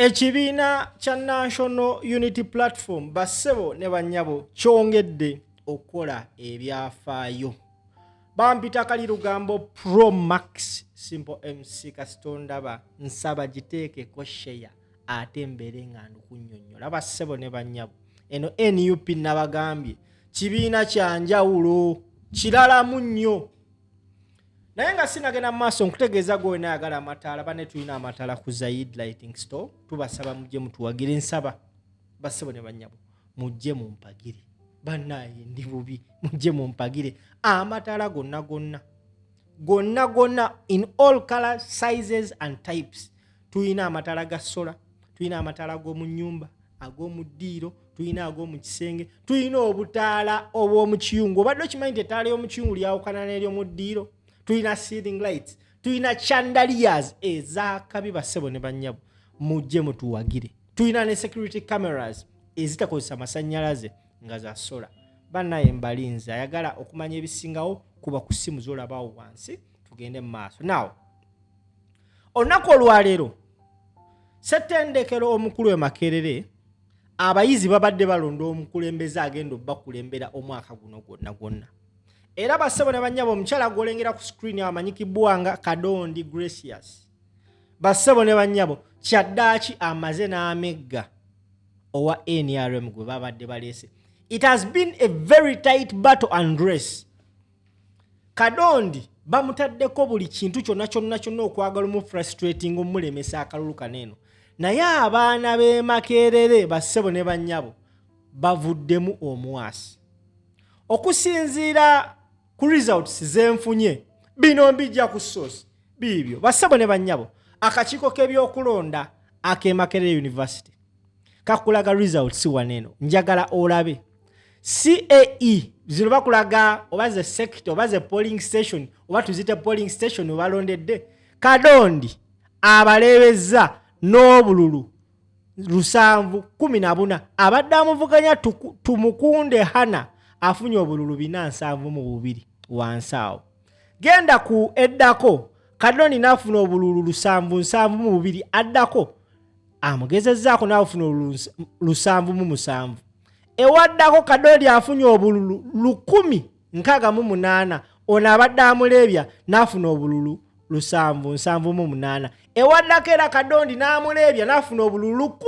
Ekibiina kya National Unity Platform bassebo ne bannyabo kyongedde okukola ebyafaayo. Bampita kali lugambo Pro Max Simple MC kasitondaba nsaba giteekeko share ate mbeere nga ndukunnyonnyola bassebo ne bannyabo. Eno NUP nabagambye kibiina kya njawulo kiralamu nnyo. Naye nga sinagenda mu maaso nkutegeeza gwe nayagala amataala bane tulina amataala ku Zaid Lighting Store tubasaba mujje mutuwagire nsaba bassebo ne bannyabo mujje mumpagire bannaye ndi bubi mujje mumpagire amataala gonna in all color sizes and types. Tulina amataala ga sola, tulina amataala g'omu nnyumba, ag'omu ddiiro, tulina ag'omu kisenge, tulina obutaala obw'omu kiyungu. Obadde okimanyi nti ettaala y'omu kiyungu lyawukana n'ery'omu ddiiro. Tulina ceiling lights, tulina chandeliers ezakabi bassebo ne bannyabo mujje mutuwagire. Tulina ne security cameras ezitakozesa masannyalaze nga za sola. Bannaye mbalinzi ayagala okumanya ebisingawo kuba ku ssimu z'olabaawo wansi tugende mu maaso. Now olunaku olwaleero ssettendekero omukulu we Makerere abayizi babadde balonda omukulembeze agenda obbakulembera omwaka guno gwonna. Era bassebo ne bannyabo omukyala gw'olengera ku screen amanyikibwa nga Kadondi Gracious. Bassebo ne bannyabo kyaddaaki amaze n'amegga owa NRM gwe babadde baleese. It has been a very tight battle and race. Kadondi bamutaddeko buli kintu kyonna okwagala mu frustrating omulemesa akalulu kaneeno. Naye abaana b'e Makerere bassebo ne bannyabo bavuddemu omwasi. Okusinziira ku results zenfunye bino mbijja ku source bibyo bassebo ne bannyabo akakiiko k'ebyokulonda ake Makerere University kakulaga results waneeno njagala olabe. CAE zino bakulaga oba ze sector oba ze polling station oba tuzite polling station obalondedde Kadondi abalebeza n'obululu 714 abadde amuvuganya tumukunde hana afunye obululu 472 wansawo. Genda ku eddako Kadondi n'afuna obululu 772 addako amugezezzaako n'afuna obululu 707. Ewaddako Kadondi afunye obululu 168 ono abadde amulebya n'afuna obululu 778. Ewaddako era Kadondi n'amulebya n'afuna obululu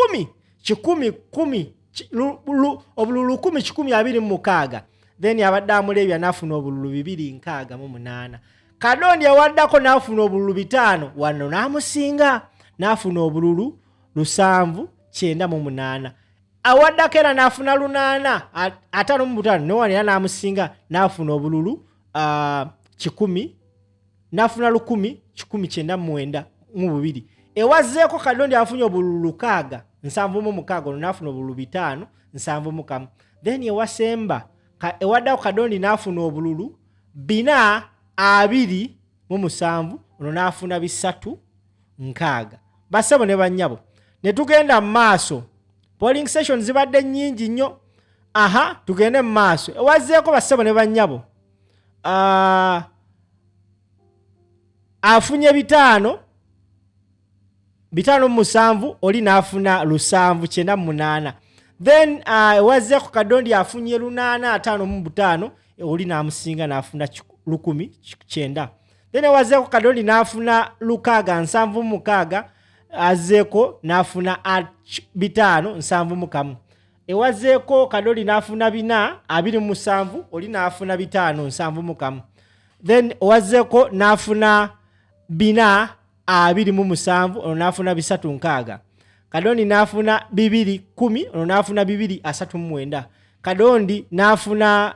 1,126. Then abadde amulebya n'afuna obululu 268. Kadondi ewaddako n'afuna obululu 5 wano n'amusinga n'afuna obululu 798. Awaddako era n'afuna 855 n'owano era n'amusinga n'afuna obululu 1,000 n'afuna 1,192. Ewazzeeko Kadondi afunye obululu 676 ono n'afuna obululu 571. Then ewasemba ewaddako Kadondi n'afuna obululu 427 ono n'afuna 360. Bassebo ne bannyabo ne tugenda mu maaso polling station zibadde nnyingi nnyo. Tugende mu maaso ewazzeeko bassebo ne bannyabo afunye 507 oli n'afuna 798. Then ewazzeeko Kadondi afunye 855 oli n'amusinga n'afuna 1,900. Then ewazzeeko Kadondi n'afuna 676 azzeeko n'afuna 571. Ewazzeeko Kadondi n'afuna 427 oli n'afuna 571. Then ewazzeeko n'afuna 427 ono n'afuna 360. Kadondi n'afuna 210 ono n'afuna 239. Kadondi n'afuna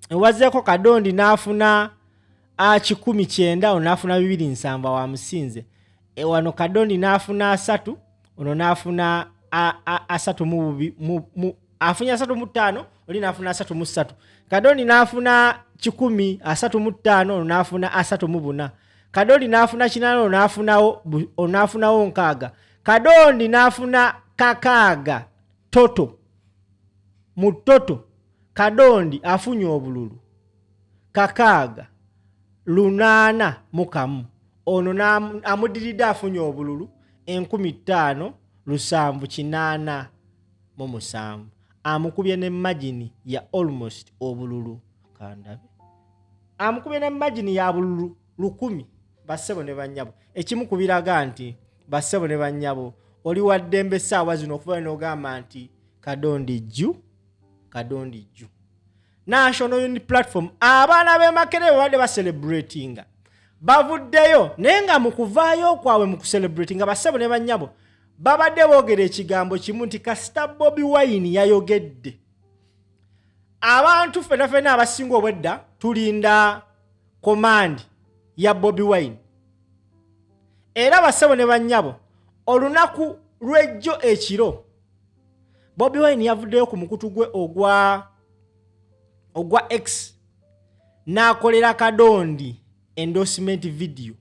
ewazzeeko Kadondi n'afuna 1,900 ono n'afuna 270 wa musinze. Ewano Kadondi n'afuna 3 ono n'afuna 3 afunye 35 oli n'afuna 33. Kadondi n'afuna 135 ono n'afuna 34. Kadondi n'afuna 8 ono n'afunawo 6. Kadondi n'afuna 6 toto mu toto. Kadondi afunye obululu 881 ono amudiridde afunye obululu 5,787 amukubye ne margin ya almost obululu kandabe amukubye ne margin ya bululu 10 bassebo ne bannyabo ekimu kubiraga nti bassebo ne bannyabo oli waddembe saawa zino okuva n'ogamba nti Kadondi jju National Unity Platform abaana b'e Makerere badde baselebratinga bavuddeyo naye nga mu kuvaayo kwabwe mu kuselebratinga bassebo ne bannyabo babadde boogera ekigambo kimu nti kasita Bobi Wine yayogedde abantu fena abasinga obwedda tulinda command ya Bobi Wine era bassebo ne bannyabo olunaku lw'ejjo ekiro Bobi Wine yavuddeyo ku mukutu gwe ogwa X n'akolera Kadondi endorsement video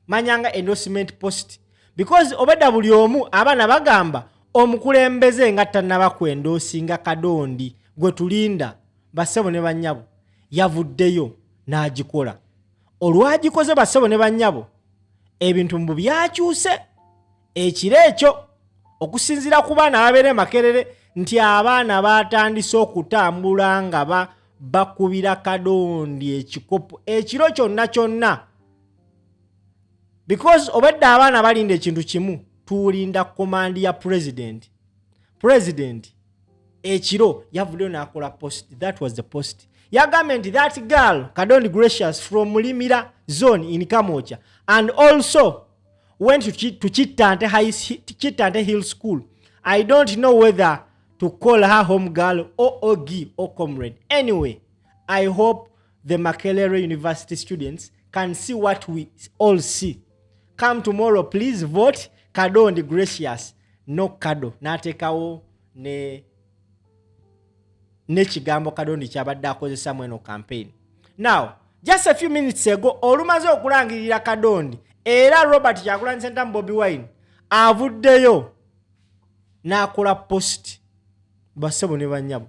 manyanga endorsement post because obedda buli omu abaana bagamba omukulembeze nga tannaba kwendoosinga Kadondi gwe tulinda bassebo ne bannyabo yavuddeyo n'agikola olwagikoze bassebo ne bannyabo ebintu mbu byakyuse ekiro ekyo okusinzira ku baana ababeera Makerere nti abaana batandise okutambula nga bakubira Kadondi ekikopo ekiro kyonna because obedda abaana balinda ekintu kimu tulinda command ya president ekiro yavuddeyo n'akola post that was the post yagambye nti that girl Kadondi Gracious from Mulimira zone in Kamocha and also went to Chitante Hill School. I don't know whether to call her home girl or Ogi or comrade. Anyway, I hope the Makerere University students can see what we all see. Come tomorrow, please vote Kadondi Gracious, no Kado. Natekawo ne kigambo Kadondi kyabadde akozesa mweno campaign. Now, just a few minutes ago, olumaze okulangirira Kadondi era Robert Kyagulanyi Ssentamu Bobi Wine avuddeyo n'akola post bassebo ne bannyabo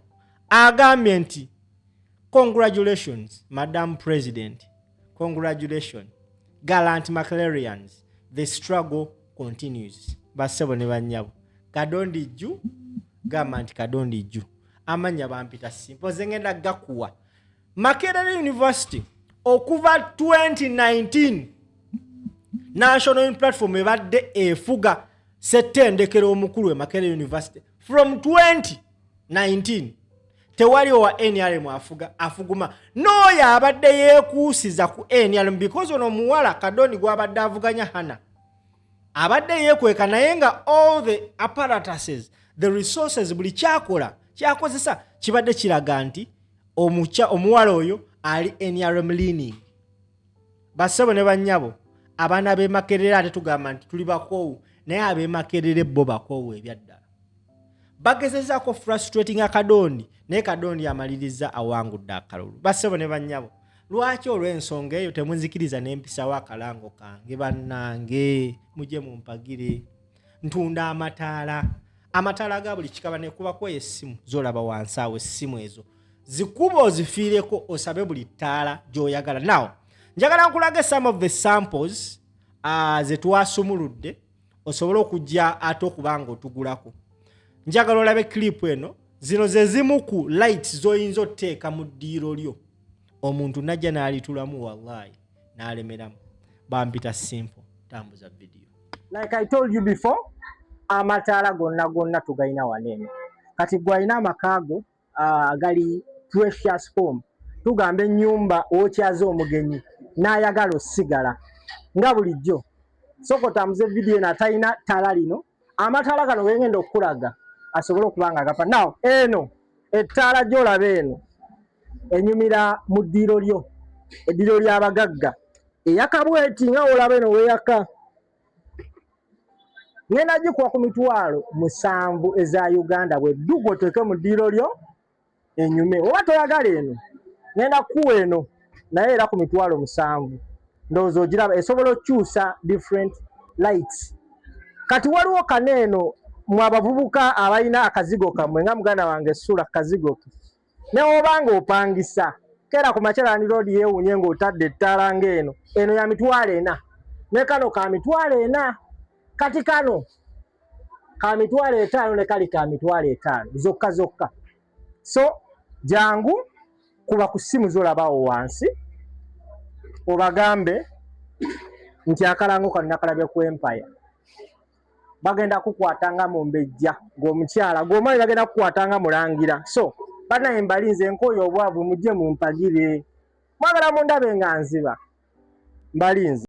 agambye nti congratulations Madam President, congratulations gallant Makererians, the struggle continues. Bassebo ne bannyabo Kadondi jju gamba nti Kadondi jju amanya bampita simple zengenda gakuwa Makerere University okuva 2019 National Unity Platform ebadde efuga settendekero omukulu e Makerere University from 2019 tewali wa NRM afuguma n'oyo abadde yeekuusiza ku NRM because ono muwala Kadondi gwabadde avuganya hana abadde yeekweka naye nga all the apparatuses the resources buli kyakozesa kibadde kiraga nti omuwala oyo ali NRM leaning. Bassebo ne bannyabo abaana b'e Makerere ate tugamba nti tuli bakoowu naye ab'e Makerere bo bakoowu ebyaddala bagezezaako frustrating Kadondi naye Kadondi amaliriza awangudde akalulu. Bassebo ne bannyabo lwaki olw'ensonga eyo temunzikiriza n'empisawo akalango kange bannange mujje mumpagire ntunda amataala ga buli kikaba nekubako essimu zolaba wansi awo essimu ezo zikuba ozifiireko osabe buli ttaala gy'oyagala. Now njagala nkulage some of the samples ze twasumuludde osobola okujja ate okubanga otugulako. Njagala olabe clip eno zino ze zimu ku lights zoyinza otteeka mu ddiiro lyo omuntu najja n'alitulamu wallahi n'alemeramu. Bampita simple tambuza video. Like I told you before, amataala gonna tugalina wanene kati gwalina amakaago gali precious home tugambe ennyumba okyaza omugenyi n'ayagala osigala nga bulijjo sokotamuze video na talina ttaala lino amataala gano wengenda okulaga asobola okubanga agapa. Now eno ettaala gy'olaba eno enyumira mu ddiiro lyo eddiiro ly'abagagga eyakabweti nga olaba eno weyaka ngenda gikuwa ku mitwalo 7 eza Uganda bwe ddugo teke mu ddiiro lyo enyume oba toyagala eno ngenda kuwa eno naye era ku mitwalo 7 ndowooza ogiraba esobola okyusa different lights. Kati waliwo kaneeno mu abavubuka abalina akazigo kammwe nga muganda wange Sula kazigo ke ne obanga opangisa kera ku Makerere road yeewunye ng'otadde ettaala ng'eno eno ya mitwalo 4 ne kano ka mitwalo 4 kati kano ka mitwalo 5 ne kali ka mitwalo 5 zokka zokka. So jangu kuba ku ssimu zolabawo wansi obagambe nti akalango kano nakalabye ku Empire. Bagenda kukwatanga mu mbejja ng'omukyala gwomanyi bagenda kukwatanga mulangira. So banaye mbalinze nkoyo obwavu mujje mumpagire mwagala mundabe nga nziba mbalinze.